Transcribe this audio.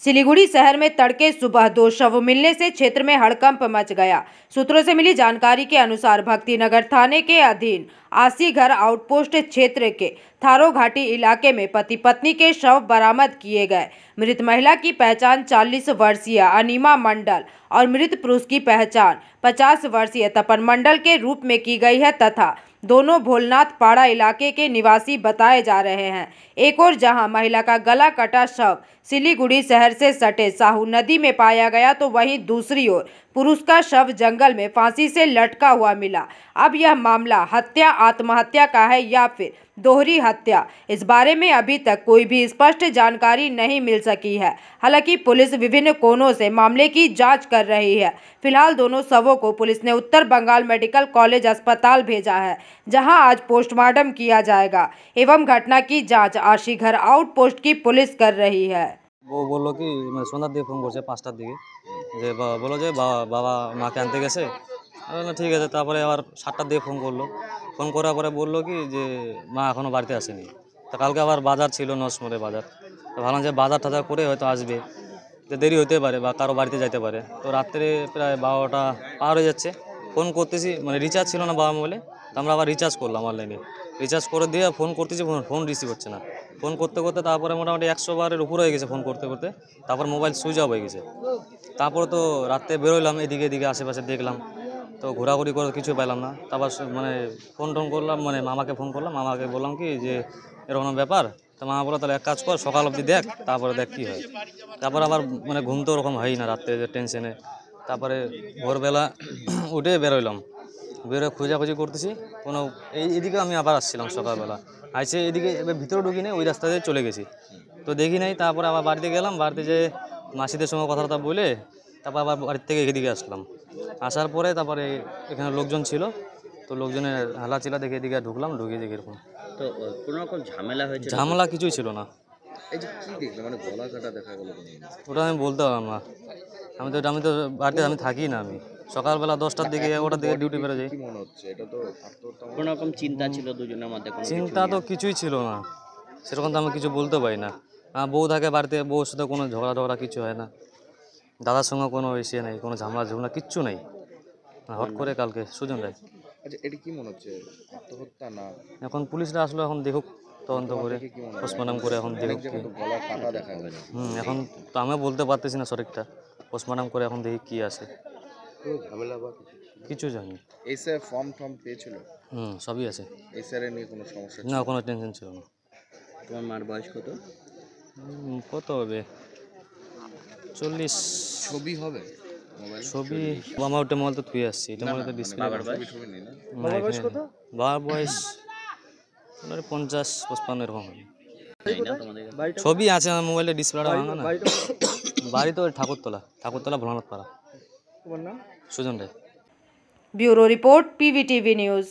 सिलीगुड़ी शहर में तड़के सुबह 2 शव मिलने से क्षेत्र में हड़कंप मच गया। सूत्रों से मिली जानकारी के अनुसार भक्तिनगर थाने के अधीन आसीघर आउटपोस्ट क्षेत्र के थारो घाटी इलाके में पति पत्नी के शव बरामद किए गए। मृत महिला की पहचान 40 वर्षीय अनिमा मंडल और मृत पुरुष की पहचान 50 वर्षीय तपन मंडल के रूप में की गई है तथा दोनों भोलनाथ पाड़ा इलाके के निवासी बताए जा रहे हैं। एक और जहां महिला का गला कटा शव सिलीगुड़ी शहर से सटे साहू नदी में पाया गया, तो वहीं दूसरी ओर पुरुष का शव जंगल में फांसी से लटका हुआ मिला। अब यह मामला हत्या आत्महत्या का है या फिर दोहरी हत्या, इस बारे में अभी तक कोई भी स्पष्ट जानकारी नहीं मिल सकी है। हालांकि पुलिस विभिन्न कोणों से मामले की जांच कर रही है। फिलहाल दोनों शवों को पुलिस ने उत्तर बंगाल मेडिकल कॉलेज अस्पताल भेजा है, जहां आज पोस्टमार्टम किया जाएगा एवं घटना की जांच आशीघर आउटपोस्ट की पुलिस कर रही है। वो बोलो कि मैं সন্ধ্যার দিকে ফোন করছে 5টার দিকে যে বলো যে বাবা মাকে আনতে গেছে। না ঠিক আছে, তারপরে আবার 7টার দিকে ফোন করলো। ফোন করার পরে বললো কি যে মা এখনও বাড়িতে আসেনি। তো কালকে আবার বাজার ছিল, নসমোড়ে বাজার। তো ভাবলাম যে বাজার টাজার করে হয়তো আসবে, তো দেরি হতে পারে বা কারো বাড়িতে যেতে পারে। তো রাত্রে প্রায় 12টা পার হয়ে যাচ্ছে। ফোন করতেছি, মানে রিচার্জ ছিল না বাবা মোবাইলে, তো আমরা আবার রিচার্জ করলাম অনলাইনে। রিচার্জ করে দিয়ে ফোন করতেছি, ফোন রিসিভ হচ্ছে না। ফোন করতে করতে তারপরে মোটামুটি 100 বারের উপর হয়ে গেছে ফোন করতে করতে। তারপর মোবাইল সুইচ অফ হয়ে গেছে। তারপরে তো রাত্রে বেরোলাম, এদিকে এদিকে আশেপাশে দেখলাম, তো ঘোরাঘুরি করে কিছু পেলাম না। তারপর মানে ফোন টোন করলাম, মানে মামাকে ফোন করলাম। মামাকে বললাম কি যে এরকম ব্যাপার। তো মামা বললো তাহলে এক কাজ কর, সকাল অবধি দেখ, তারপরে দেখ কী হয়। তারপর আবার মানে ঘুম তো ওরকম হয়ই না রাত্রে, যে টেনশনে। তারপরে ভোরবেলা উঠে বেরোইলাম, বেরোয় খোঁজাখুঁজি করতেছি কোনো এইদিকে আমি আবার আসছিলাম সকালবেলা, আইসে এদিকে এবার ভিতরে ঢুকি নেই, ওই রাস্তা দিয়ে চলে গেছি, তো দেখি নাই। তারপরে আবার বাড়িতে গেলাম, বাড়িতে যে মাসিদের সঙ্গে কথাবার্তা বলে তারপর আবার বাড়ির থেকে এদিকে আসলাম। আসার পরে তারপরে এখানে লোকজন ছিল, তো লোকজনের হালাচিলা দেখে এদিকে ঢুকলাম, ঢুকে দেখি এরকম। তো কোনো রকম ঝামেলা হয়েছে? ঝামেলা কিছুই ছিল না। এই যে কি দেখলে, মানে গলা কাটা দেখা গেল, ওটা আমি বলতে পারলাম না। আমি তো বাড়িতে আমি থাকি না। আমি সকালবেলা 10টার দিকে 11টার দিকে ডিউটি বেরো যাই। কি মনে হচ্ছে এটা তো আত্মহত্যা? কোনো রকম চিন্তা ছিল দুজনের মধ্যে? চিন্তা তো কিছুই ছিল না, সেরকম তো আমি কিছু বলতে পারি না। বউ থাকে বাড়িতে, বউর সাথে কোনো ঝগড়া কিছু হয় না। দাদার সঙ্গে কোনো ইসে নেই, কোনো ঝামেলা কিচ্ছু নেই। হট করে কালকে সুজন রায়। আচ্ছা, এটা কি মনে হচ্ছে, আত্মহত্যা না? এখন পুলিশরা আসলে এখন দেখুক, তদন্ত করে পোস্টমর্টম করে এখন দেখুক কি। গলা কাটা দেখা গেল। এখন তো আমিও বলতে পারতেছি না সঠিকটা। পোস্টমর্টম করে এখন দেখি কি আছে। ঝামেলা বা কিছু জানি। এসআর ফর্ম পেয়েছিল? সবই আছে। এসআর এ নিয়ে কোনো সমস্যা না, কোনো টেনশন ছিল না। তোমার মার বয়স কত? কত হবে, 40। ছবি হবে মোবাইল? ছবি আমার ওটা মোবাইল তো থুয়ে আসছি, এটা মোবাইল তো ডিসপ্লে। বাবার বয়স কত? বাবার বয়স 50-55 এরকম হবে। ছবি আছে আমার মোবাইলে, ডিসপ্লেটা ভাঙা না। বাড়ি তো ঠাকুরতলা ভোলানাথ পাড়া। তোমার নাম? Sujan Roy. Bureau report PVTV news.